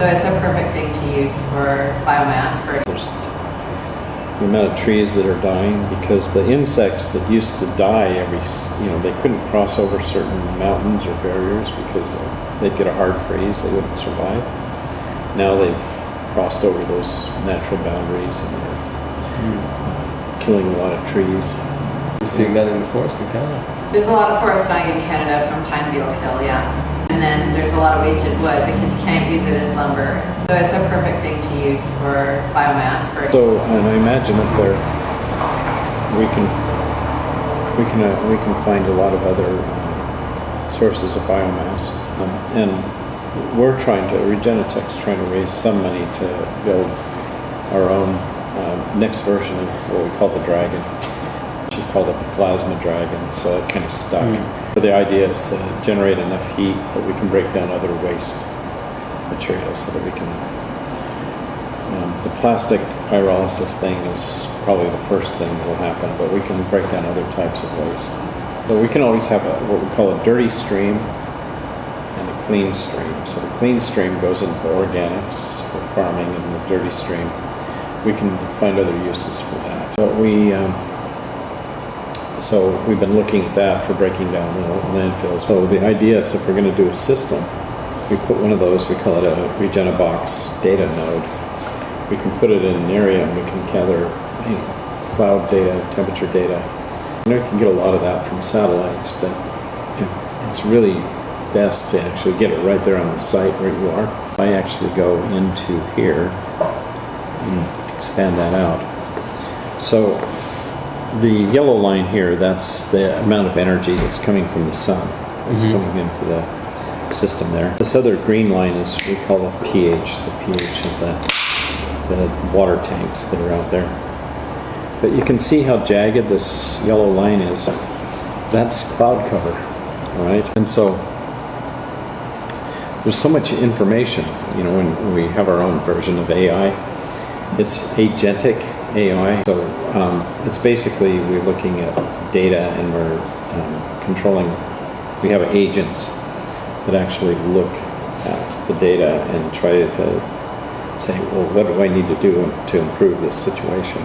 So it's a perfect thing to use for biomass. There's the amount of trees that are dying because the insects that used to die they couldn't cross over certain mountains or barriers because they'd get a hard freeze, they wouldn't survive. Now they've crossed over those natural boundaries and they're killing a lot of trees. You're seeing that in the forest in Canada? There's a lot of forest dying in Canada from pine beetle kill, yeah. And then there's a lot of wasted wood because you can't use it as lumber. So it's a perfect thing to use for biomass. And I imagine that we can find a lot of other sources of biomass, and REGENiTECH's trying to raise some money to build our own next version of what we call the Dragon. She called it the plasma dragon, so it kind of stuck. But the idea is to generate enough heat that we can break down other waste materials so that we can. The plastic pyrolysis thing is probably the first thing that will happen, but we can break down other types of waste. So we can always have what we call a dirty stream and a clean stream. So the clean stream goes into organics for farming, and the dirty stream, we can find other uses for that. But so we've been looking at that for breaking down landfills. So the idea is if we're going to do a system, we put one of those, we call it a REGENiBox data node. We can put it in an area and we can gather cloud data, temperature data. You can get a lot of that from satellites, but it's really best to actually get it right there on the site where you are. I actually go into here and expand that out. So the yellow line here, that's the amount of energy that's coming from the sun. It's coming into the system there. This other green line is, we call it pH, the pH of the water tanks that are out there. But you can see how jagged this yellow line is. That's cloud cover, right? And so there's so much information, when we have our own version of AI. It's agentic AI. So it's basically we're looking at data and we're controlling. We have agents that actually look at the data and try to say, well, what do I need to do to improve this situation?